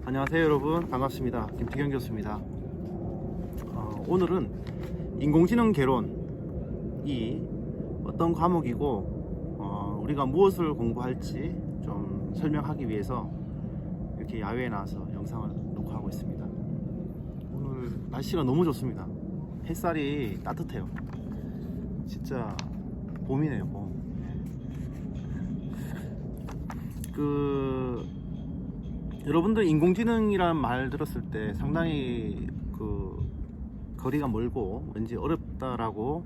안녕하세요 여러분, 반갑습니다. 김태경 교수입니다. 오늘은 인공지능 개론이 어떤 과목이고 우리가 무엇을 공부할지 좀 설명하기 위해서 이렇게 야외에 나와서 영상을 녹화하고 있습니다. 오늘 날씨가 너무 좋습니다. 햇살이 따뜻해요. 진짜 봄이네요, 봄. 여러분들 인공지능이라는 말 들었을 때 상당히 거리가 멀고 왠지 어렵다라고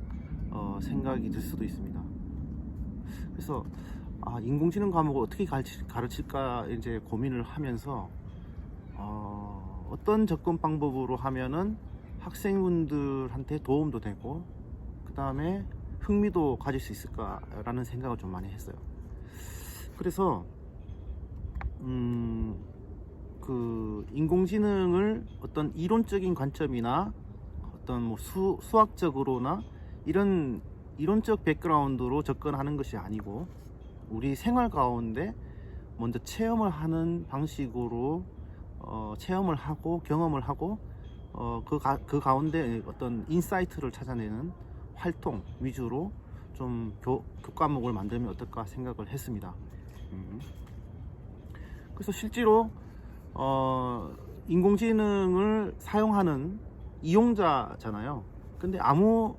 생각이 들 수도 있습니다. 그래서 인공지능 과목을 어떻게 가르칠까 이제 고민을 하면서 어떤 접근 방법으로 하면은 학생분들한테 도움도 되고 그 다음에 흥미도 가질 수 있을까라는 생각을 좀 많이 했어요. 그래서 인공지능을 어떤 이론적인 관점이나 어떤 뭐 수학적으로나 이런 이론적 백그라운드로 접근하는 것이 아니고 우리 생활 가운데 먼저 체험을 하는 방식으로 체험을 하고 경험을 하고 그 가운데 어떤 인사이트를 찾아내는 활동 위주로 좀 교과목을 만들면 어떨까 생각을 했습니다. 그래서 실제로 인공지능을 사용하는 이용자잖아요. 근데 아무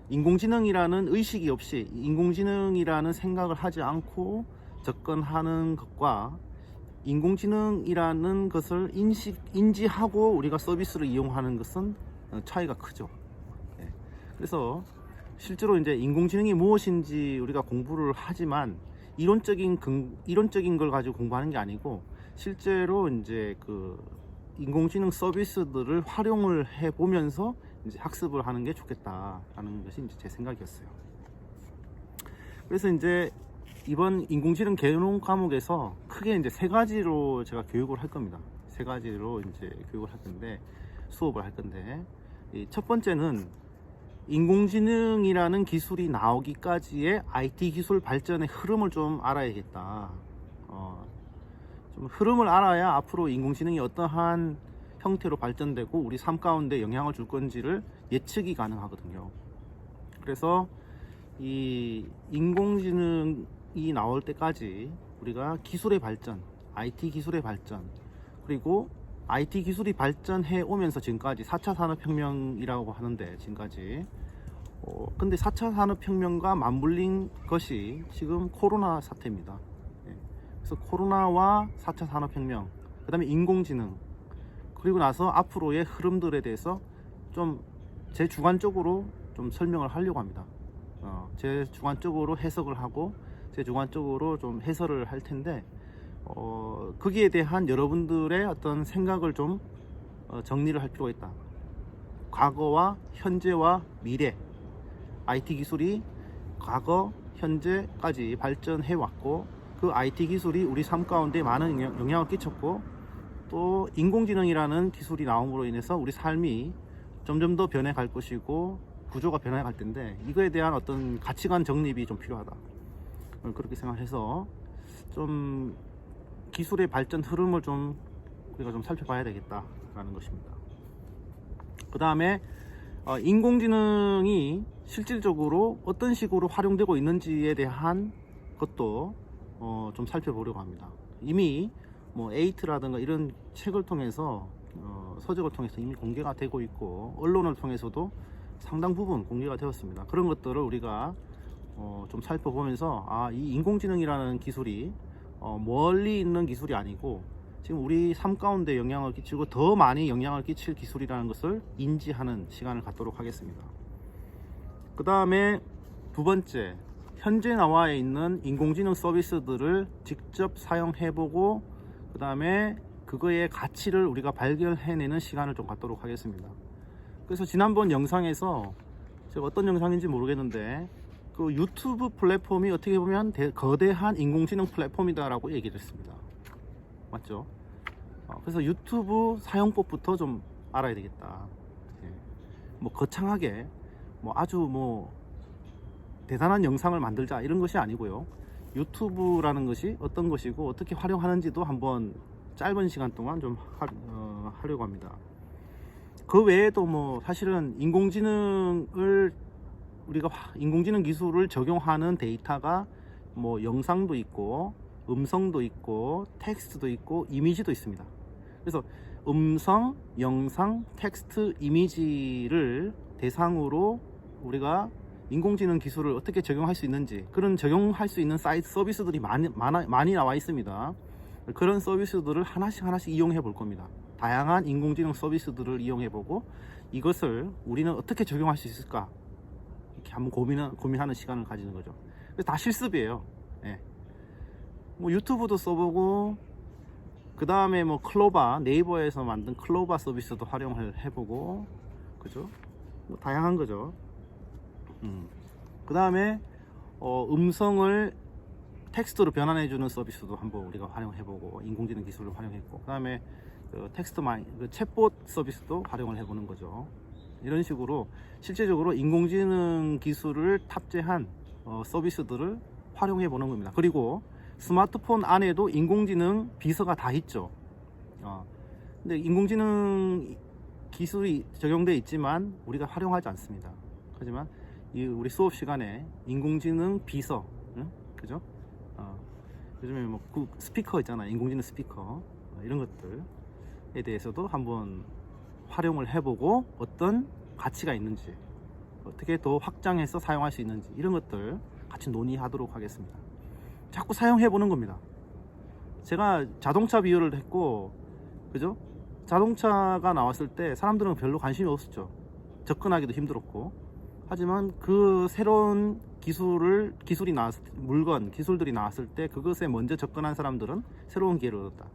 인공지능이라는 의식이 없이 인공지능이라는 생각을 하지 않고 접근하는 것과 인공지능이라는 것을 인지하고 우리가 서비스를 이용하는 것은 차이가 크죠. 그래서 실제로 이제 인공지능이 무엇인지 우리가 공부를 하지만 이론적인 걸 가지고 공부하는 게 아니고 실제로 이제 인공지능 서비스들을 활용을 해 보면서 이제 학습을 하는 게 좋겠다라는 것이 이제 제 생각이었어요. 그래서 이제 이번 인공지능 개론 과목에서 크게 이제 세 가지로 제가 교육을 할 겁니다. 세 가지로 이제 교육을 할 건데 수업을 할 건데 첫 번째는 인공지능이라는 기술이 나오기까지의 IT 기술 발전의 흐름을 좀 알아야겠다. 좀 흐름을 알아야 앞으로 인공지능이 어떠한 형태로 발전되고 우리 삶 가운데 영향을 줄 건지를 예측이 가능하거든요. 그래서 이 인공지능이 나올 때까지 우리가 기술의 발전, IT 기술의 발전, 그리고 IT 기술이 발전해 오면서 지금까지 4차 산업혁명이라고 하는데 지금까지 근데 4차 산업혁명과 맞물린 것이 지금 코로나 사태입니다. 그래서 코로나와 4차 산업혁명, 그 다음에 인공지능, 그리고 나서 앞으로의 흐름들에 대해서 좀 제 주관적으로 좀 설명을 하려고 합니다. 제 주관적으로 해석을 하고 제 주관적으로 좀 해설을 할 텐데 거기에 대한 여러분들의 어떤 생각을 좀 정리를 할 필요가 있다. 과거와 현재와 미래, IT 기술이 과거, 현재까지 발전해 왔고 그 IT 기술이 우리 삶 가운데 많은 영향을 끼쳤고 또 인공지능이라는 기술이 나옴으로 인해서 우리 삶이 점점 더 변해갈 것이고 구조가 변해갈 텐데 이거에 대한 어떤 가치관 정립이 좀 필요하다. 그렇게 생각해서 좀 기술의 발전 흐름을 좀 우리가 좀 살펴봐야 되겠다라는 것입니다. 그 다음에 인공지능이 실질적으로 어떤 식으로 활용되고 있는지에 대한 것도 좀 살펴보려고 합니다. 이미 뭐 에이트라든가 이런 책을 통해서 서적을 통해서 이미 공개가 되고 있고 언론을 통해서도 상당 부분 공개가 되었습니다. 그런 것들을 우리가 좀 살펴보면서 이 인공지능이라는 기술이 멀리 있는 기술이 아니고 지금 우리 삶 가운데 영향을 끼치고 더 많이 영향을 끼칠 기술이라는 것을 인지하는 시간을 갖도록 하겠습니다. 그 다음에 두 번째, 현재 나와 있는 인공지능 서비스들을 직접 사용해보고 그 다음에 그거의 가치를 우리가 발견해내는 시간을 좀 갖도록 하겠습니다. 그래서 지난번 영상에서 제가 어떤 영상인지 모르겠는데 그 유튜브 플랫폼이 어떻게 보면 거대한 인공지능 플랫폼이다라고 얘기를 했습니다. 맞죠? 그래서 유튜브 사용법부터 좀 알아야 되겠다. 뭐 거창하게 뭐 아주 뭐 대단한 영상을 만들자 이런 것이 아니고요. 유튜브라는 것이 어떤 것이고 어떻게 활용하는지도 한번 짧은 시간 동안 좀 하려고 합니다. 그 외에도 뭐 사실은 인공지능 기술을 적용하는 데이터가 뭐 영상도 있고 음성도 있고 텍스트도 있고 이미지도 있습니다. 그래서 음성, 영상, 텍스트, 이미지를 대상으로 우리가 인공지능 기술을 어떻게 적용할 수 있는지, 그런 적용할 수 있는 사이트 서비스들이 많이 나와 있습니다. 그런 서비스들을 하나씩 이용해 볼 겁니다. 다양한 인공지능 서비스들을 이용해 보고 이것을 우리는 어떻게 적용할 수 있을까 이렇게 한번 고민하는 시간을 가지는 거죠. 다 실습이에요. 예. 뭐 유튜브도 써보고, 그 다음에 뭐 클로바, 네이버에서 만든 클로바 서비스도 활용을 해보고, 그죠? 뭐 다양한 거죠. 그 다음에 음성을 텍스트로 변환해주는 서비스도 한번 우리가 활용해보고, 인공지능 기술을 활용했고, 그 다음에 챗봇 서비스도 활용을 해보는 거죠. 이런 식으로 실제적으로 인공지능 기술을 탑재한 서비스들을 활용해 보는 겁니다. 그리고 스마트폰 안에도 인공지능 비서가 다 있죠. 근데 인공지능 기술이 적용되어 있지만 우리가 활용하지 않습니다. 하지만 우리 수업 시간에 인공지능 비서, 그죠? 요즘에 뭐 스피커 있잖아요. 인공지능 스피커, 이런 것들에 대해서도 한번 활용을 해보고 어떤 가치가 있는지, 어떻게 더 확장해서 사용할 수 있는지, 이런 것들 같이 논의하도록 하겠습니다. 자꾸 사용해 보는 겁니다. 제가 자동차 비유를 했고, 그죠? 자동차가 나왔을 때 사람들은 별로 관심이 없었죠. 접근하기도 힘들었고. 하지만 그 새로운 기술들이 나왔을 때 그것에 먼저 접근한 사람들은 새로운 기회를 얻었다.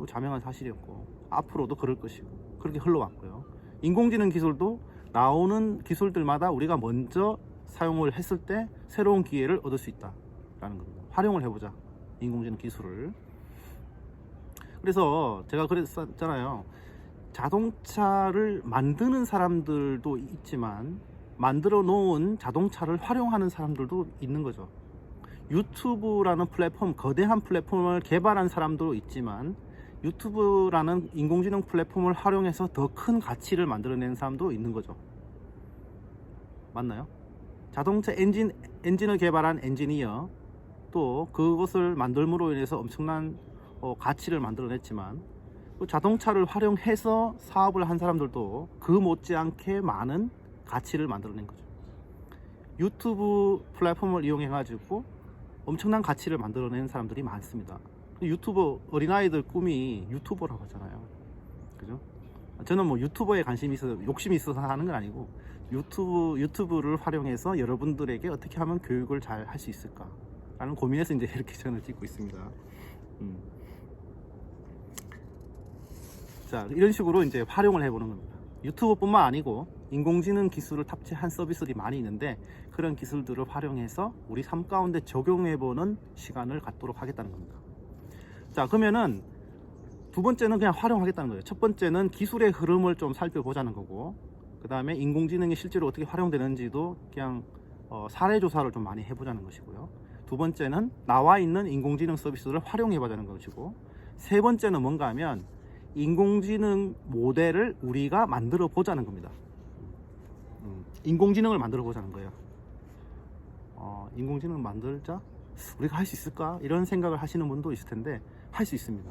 자명한 사실이었고, 앞으로도 그럴 것이고, 그렇게 흘러왔고요. 인공지능 기술도 나오는 기술들마다 우리가 먼저 사용을 했을 때 새로운 기회를 얻을 수 있다라는 겁니다. 활용을 해보자, 인공지능 기술을. 그래서 제가 그랬잖아요. 자동차를 만드는 사람들도 있지만 만들어 놓은 자동차를 활용하는 사람들도 있는 거죠. 유튜브라는 플랫폼, 거대한 플랫폼을 개발한 사람도 있지만 유튜브라는 인공지능 플랫폼을 활용해서 더 큰 가치를 만들어낸 사람도 있는 거죠. 맞나요? 자동차 엔진을 개발한 엔지니어, 또 그것을 만들므로 인해서 엄청난 가치를 만들어냈지만, 또 자동차를 활용해서 사업을 한 사람들도 그 못지않게 많은 가치를 만들어낸 거죠. 유튜브 플랫폼을 이용해 가지고 엄청난 가치를 만들어낸 사람들이 많습니다. 유튜버, 어린아이들 꿈이 유튜버라고 하잖아요. 그죠? 저는 뭐 유튜버에 욕심이 있어서 하는 건 아니고, 유튜브를 활용해서 여러분들에게 어떻게 하면 교육을 잘 할 수 있을까 라는 고민해서 이제 이렇게 채널을 찍고 있습니다. 자, 이런 식으로 이제 활용을 해보는 겁니다. 유튜브뿐만 아니고 인공지능 기술을 탑재한 서비스들이 많이 있는데, 그런 기술들을 활용해서 우리 삶 가운데 적용해보는 시간을 갖도록 하겠다는 겁니다. 자, 그러면은 두 번째는 그냥 활용하겠다는 거예요. 첫 번째는 기술의 흐름을 좀 살펴보자는 거고, 그 다음에 인공지능이 실제로 어떻게 활용되는지도 그냥 사례 조사를 좀 많이 해보자는 것이고요. 두 번째는 나와 있는 인공지능 서비스를 활용해보자는 것이고, 세 번째는 뭔가 하면 인공지능 모델을 우리가 만들어 보자는 겁니다. 인공지능을 만들어 보자는 거예요. 인공지능 만들자? 우리가 할 수 있을까? 이런 생각을 하시는 분도 있을 텐데, 할 수 있습니다.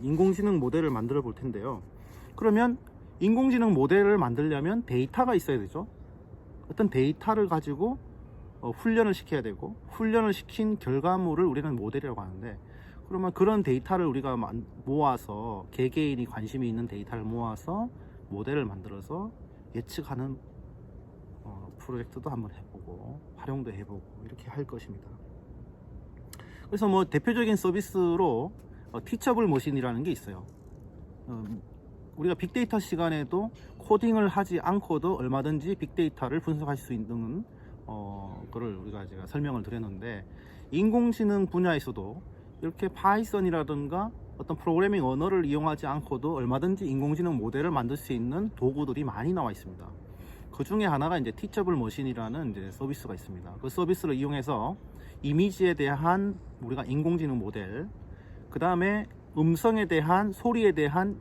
인공지능 모델을 만들어 볼 텐데요. 그러면 인공지능 모델을 만들려면 데이터가 있어야 되죠. 어떤 데이터를 가지고 훈련을 시켜야 되고, 훈련을 시킨 결과물을 우리는 모델이라고 하는데, 그러면 그런 데이터를 우리가 모아서, 개개인이 관심이 있는 데이터를 모아서 모델을 만들어서 예측하는 프로젝트도 한번 해보고, 활용도 해보고, 이렇게 할 것입니다. 그래서 뭐 대표적인 서비스로 티처블 머신이라는 게 있어요. 우리가 빅데이터 시간에도 코딩을 하지 않고도 얼마든지 빅데이터를 분석할 수 있는 거를 제가 설명을 드렸는데, 인공지능 분야에서도 이렇게 파이썬이라든가 어떤 프로그래밍 언어를 이용하지 않고도 얼마든지 인공지능 모델을 만들 수 있는 도구들이 많이 나와 있습니다. 그 중에 하나가 이제 티처블 머신이라는 이제 서비스가 있습니다. 그 서비스를 이용해서 이미지에 대한 우리가 인공지능 모델, 그 다음에 음성에 대한, 소리에 대한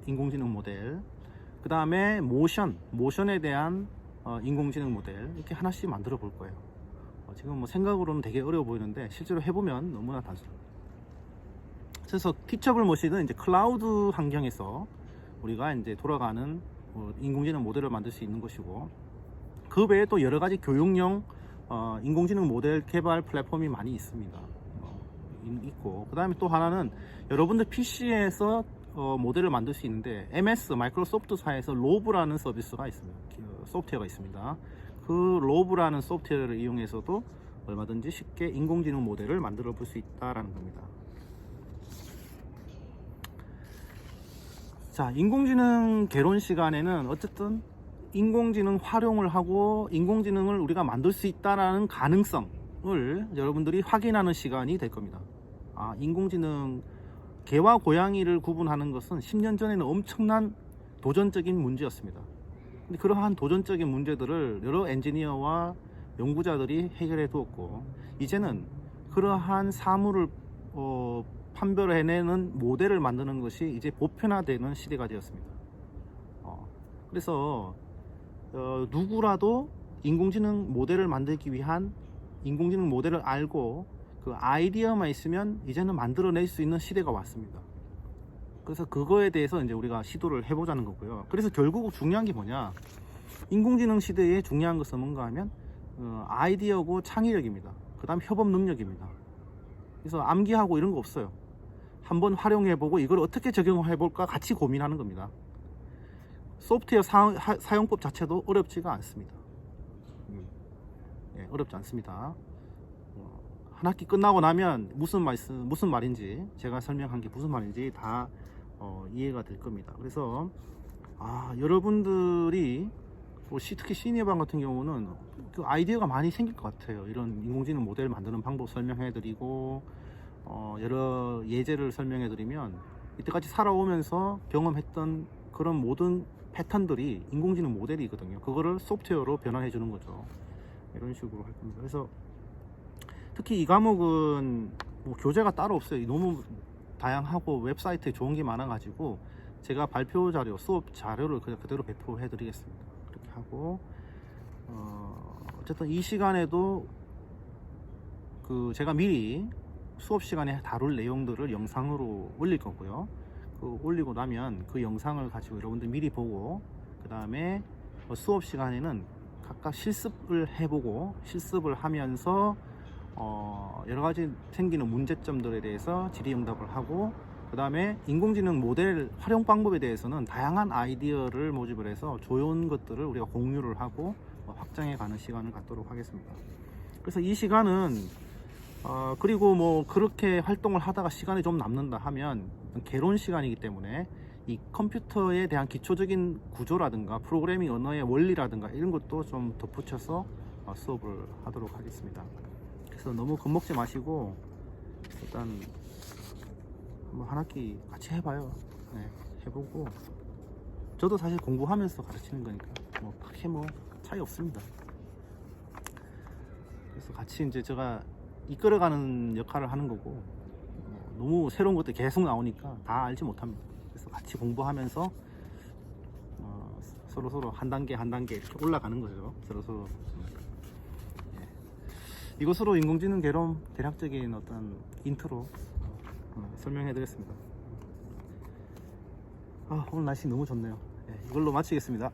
인공지능 모델, 그 다음에 모션에 대한 인공지능 모델, 이렇게 하나씩 만들어 볼 거예요. 지금 뭐 생각으로는 되게 어려워 보이는데 실제로 해보면 너무나 단순합니다. 그래서 티처블 머신은 이제 클라우드 환경에서 우리가 이제 돌아가는 인공지능 모델을 만들 수 있는 것이고, 그 외에 또 여러 가지 교육용 인공지능 모델 개발 플랫폼이 많이 있습니다. 있고, 그 다음에 또 하나는 여러분들 PC에서 모델을 만들 수 있는데, MS 마이크로소프트사에서 로브라는 서비스가 있습니다. 소프트웨어가 있습니다. 그 로브라는 소프트웨어를 이용해서도 얼마든지 쉽게 인공지능 모델을 만들어 볼 수 있다라는 겁니다. 자, 인공지능 개론 시간에는 어쨌든 인공지능 활용을 하고 인공지능을 우리가 만들 수 있다라는 가능성을 여러분들이 확인하는 시간이 될 겁니다. 인공지능 개와 고양이를 구분하는 것은 10년 전에는 엄청난 도전적인 문제였습니다. 근데 그러한 도전적인 문제들을 여러 엔지니어와 연구자들이 해결해 두었고, 이제는 그러한 사물을 판별해내는 모델을 만드는 것이 이제 보편화되는 시대가 되었습니다. 그래서 누구라도 인공지능 모델을 만들기 위한 인공지능 모델을 알고 그 아이디어만 있으면 이제는 만들어낼 수 있는 시대가 왔습니다. 그래서 그거에 대해서 이제 우리가 시도를 해보자는 거고요. 그래서 결국 중요한 게 뭐냐, 인공지능 시대에 중요한 것은 뭔가 하면 아이디어고 창의력입니다. 그 다음 협업 능력입니다. 그래서 암기하고 이런 거 없어요. 한번 활용해보고 이걸 어떻게 적용해볼까 같이 고민하는 겁니다. 소프트웨어 사용법 자체도 어렵지가 않습니다. 어렵지 않습니다. 한 학기 끝나고 나면 무슨 말인지, 제가 설명한 게 무슨 말인지 다 이해가 될 겁니다. 그래서 여러분들이 특히 시니어반 같은 경우는 그 아이디어가 많이 생길 것 같아요. 이런 인공지능 모델 만드는 방법 설명해드리고, 여러 예제를 설명해드리면 이때까지 살아오면서 경험했던 그런 모든 패턴들이 인공지능 모델이거든요. 그거를 소프트웨어로 변환해 주는 거죠. 이런 식으로 할 겁니다. 그래서 특히 이 과목은 뭐 교재가 따로 없어요. 너무 다양하고 웹사이트에 좋은 게 많아 가지고 제가 발표 자료, 수업 자료를 그냥 그대로 배포해 드리겠습니다. 그렇게 하고, 어쨌든 이 시간에도 제가 미리 수업 시간에 다룰 내용들을 영상으로 올릴 거고요. 올리고 나면 그 영상을 가지고 여러분들 미리 보고, 그 다음에 수업 시간에는 각각 실습을 해보고, 실습을 하면서 여러 가지 생기는 문제점들에 대해서 질의응답을 하고, 그 다음에 인공지능 모델 활용 방법에 대해서는 다양한 아이디어를 모집을 해서 좋은 것들을 우리가 공유를 하고 확장해 가는 시간을 갖도록 하겠습니다. 그래서 이 시간은 그리고 뭐 그렇게 활동을 하다가 시간이 좀 남는다 하면 개론 시간이기 때문에 이 컴퓨터에 대한 기초적인 구조라든가 프로그래밍 언어의 원리라든가 이런 것도 좀 덧붙여서 수업을 하도록 하겠습니다. 그래서 너무 겁먹지 마시고 일단 한번 한 학기 같이 해봐요. 해보고, 저도 사실 공부하면서 가르치는 거니까 뭐 크게 뭐 차이 없습니다. 그래서 같이 이제 제가 이끌어가는 역할을 하는 거고, 너무 새로운 것들 계속 나오니까 다 알지 못합니다. 그래서 같이 공부하면서 서로 한 단계 이렇게 올라가는 거죠. 서로. 이것으로 인공지능 개론 대략적인 어떤 인트로 설명해 드렸습니다. 오늘 날씨 너무 좋네요. 이걸로 마치겠습니다.